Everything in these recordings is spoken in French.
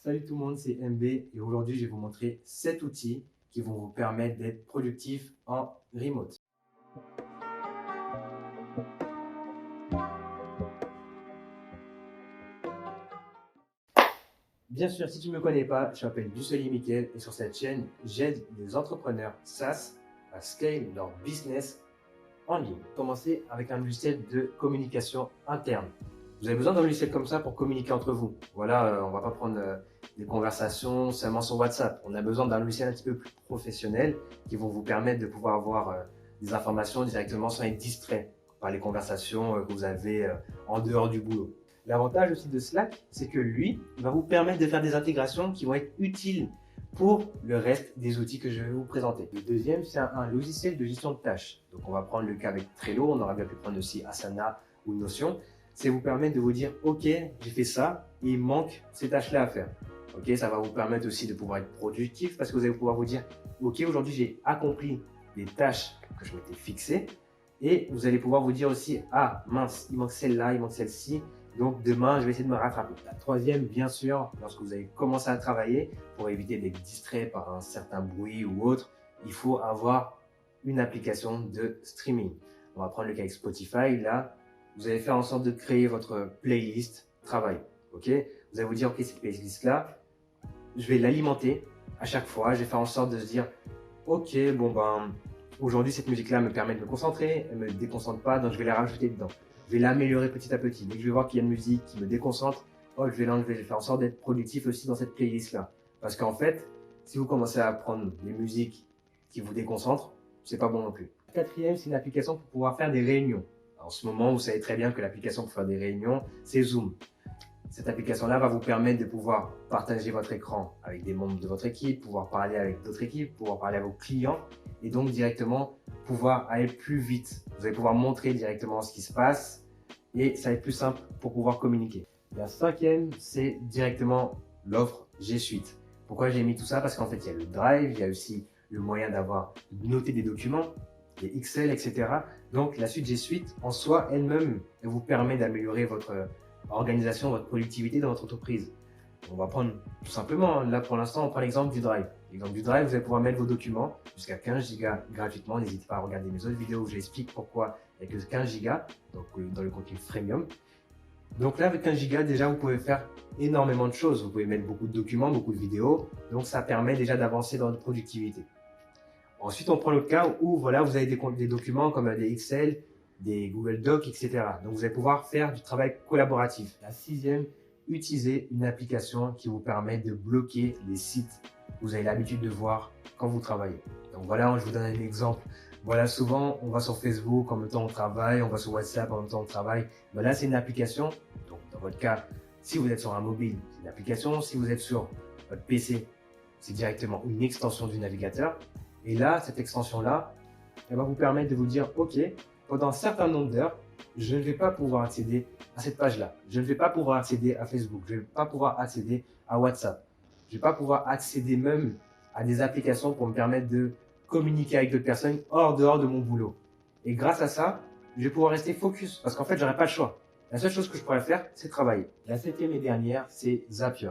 Salut tout le monde, c'est MB et aujourd'hui je vais vous montrer 7 outils qui vont vous permettre d'être productif en remote. Bien sûr, si tu ne me connais pas, je m'appelle Busseli Mickaël et sur cette chaîne, j'aide les entrepreneurs SaaS à scale leur business en ligne. Commencez avec un logiciel de communication interne. Vous avez besoin d'un logiciel comme ça pour communiquer entre vous. Voilà, on ne va pas prendre des conversations seulement sur WhatsApp. On a besoin d'un logiciel un petit peu plus professionnel qui vont vous permettre de pouvoir avoir des informations directement sans être distrait par les conversations que vous avez en dehors du boulot. L'avantage aussi de Slack, c'est que lui va vous permettre de faire des intégrations qui vont être utiles pour le reste des outils que je vais vous présenter. Le deuxième, c'est un logiciel de gestion de tâches. Donc, on va prendre le cas avec Trello, on aurait bien pu prendre aussi Asana ou Notion. C'est vous permettre de vous dire, OK, j'ai fait ça, et il manque ces tâches-là à faire. OK, ça va vous permettre aussi de pouvoir être productif parce que vous allez pouvoir vous dire, OK, aujourd'hui, j'ai accompli les tâches que je m'étais fixées. Et vous allez pouvoir vous dire aussi, ah mince, il manque celle-là, il manque celle-ci. Donc demain, je vais essayer de me rattraper. La troisième, bien sûr, lorsque vous allez commencer à travailler, pour éviter d'être distrait par un certain bruit ou autre, il faut avoir une application de streaming. On va prendre le cas avec Spotify. Là, vous allez faire en sorte de créer votre playlist travail. Ok, vous allez vous dire, ok, cette playlist-là, je vais l'alimenter à chaque fois. Je vais faire en sorte de se dire, ok, bon ben, aujourd'hui, cette musique-là me permet de me concentrer, elle ne me déconcentre pas, donc je vais la rajouter dedans. Je vais l'améliorer petit à petit. Dès que je vais voir qu'il y a une musique qui me déconcentre, oh, je vais l'enlever. Je vais faire en sorte d'être productif aussi dans cette playlist-là. Parce qu'en fait, si vous commencez à prendre des musiques qui vous déconcentrent, c'est pas bon non plus. Quatrième, c'est une application pour pouvoir faire des réunions. En ce moment, vous savez très bien que l'application pour faire des réunions, c'est Zoom. Cette application-là va vous permettre de pouvoir partager votre écran avec des membres de votre équipe, pouvoir parler avec d'autres équipes, pouvoir parler à vos clients et donc directement pouvoir aller plus vite. Vous allez pouvoir montrer directement ce qui se passe et ça va être plus simple pour pouvoir communiquer. La cinquième, c'est directement l'offre G Suite. Pourquoi j'ai mis tout ça? Parce qu'en fait, il y a le Drive, il y a aussi le moyen d'avoir noté des documents, des Excel, etc. Donc, la suite G Suite, en soi, elle-même, elle vous permet d'améliorer votre organisation, votre productivité dans votre entreprise. On va prendre tout simplement, là pour l'instant, on prend l'exemple du Drive. L'exemple du Drive, vous allez pouvoir mettre vos documents jusqu'à 15 Go gratuitement. N'hésitez pas à regarder mes autres vidéos où j'explique pourquoi il n'y a que 15 Go donc, dans le contenu freemium. Donc là, avec 15 Go, déjà, vous pouvez faire énormément de choses. Vous pouvez mettre beaucoup de documents, beaucoup de vidéos. Donc, ça permet déjà d'avancer dans votre productivité. Ensuite, on prend le cas où voilà, vous avez des documents comme des Excel, des Google Docs, etc. Donc, vous allez pouvoir faire du travail collaboratif. La sixième, utilisez une application qui vous permet de bloquer les sites que vous avez l'habitude de voir quand vous travaillez. Donc, voilà, je vous donne un exemple. Voilà, souvent, on va sur Facebook en même temps on travaille, on va sur WhatsApp en même temps on travaille. Mais là, c'est une application. Donc, dans votre cas, si vous êtes sur un mobile, c'est une application. Si vous êtes sur votre PC, c'est directement une extension du navigateur. Et là, cette extension-là, elle va vous permettre de vous dire, OK, pendant un certain nombre d'heures, je ne vais pas pouvoir accéder à cette page-là. Je ne vais pas pouvoir accéder à Facebook. Je ne vais pas pouvoir accéder à WhatsApp. Je ne vais pas pouvoir accéder même à des applications pour me permettre de communiquer avec d'autres personnes dehors de mon boulot. Et grâce à ça, je vais pouvoir rester focus parce qu'en fait, j'aurai pas le choix. La seule chose que je pourrais faire, c'est travailler. La septième et dernière, c'est Zapier.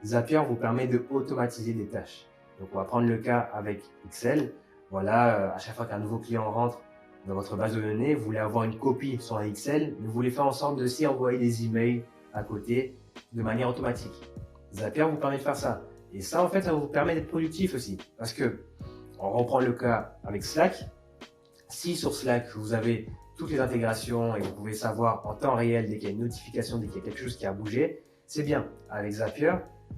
Zapier vous permet de automatiser des tâches. Donc, on va prendre le cas avec Excel. Voilà, à chaque fois qu'un nouveau client rentre dans votre base de données, vous voulez avoir une copie sur un Excel, mais vous voulez faire en sorte de aussi envoyer des emails à côté de manière automatique. Zapier vous permet de faire ça. Et ça, en fait, ça vous permet d'être productif aussi. Parce que, on reprend le cas avec Slack. Si sur Slack, vous avez toutes les intégrations et vous pouvez savoir en temps réel dès qu'il y a une notification, dès qu'il y a quelque chose qui a bougé, c'est bien. Avec Zapier,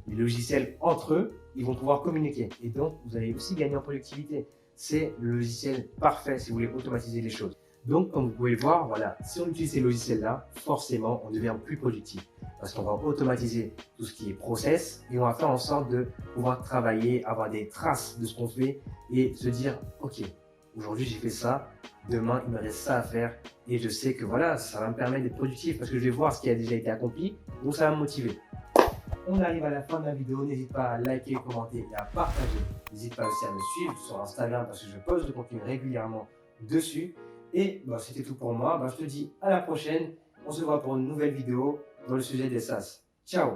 les logiciels entre eux, ils vont pouvoir communiquer. Et donc, vous allez aussi gagner en productivité. C'est le logiciel parfait si vous voulez automatiser les choses. Donc, comme vous pouvez voir, voilà, si on utilise ces logiciels-là, forcément, on devient plus productif. Parce qu'on va automatiser tout ce qui est process et on va faire en sorte de pouvoir travailler, avoir des traces de ce qu'on fait et se dire, OK, aujourd'hui j'ai fait ça, demain il me reste ça à faire et je sais que voilà, ça va me permettre d'être productif parce que je vais voir ce qui a déjà été accompli, donc ça va me motiver. On arrive à la fin de la vidéo, n'hésite pas à liker, commenter et à partager. N'hésite pas aussi à me suivre sur Instagram parce que je poste du contenu régulièrement dessus. Et c'était tout pour moi. Je te dis à la prochaine. On se voit pour une nouvelle vidéo dans le sujet des SaaS. Ciao!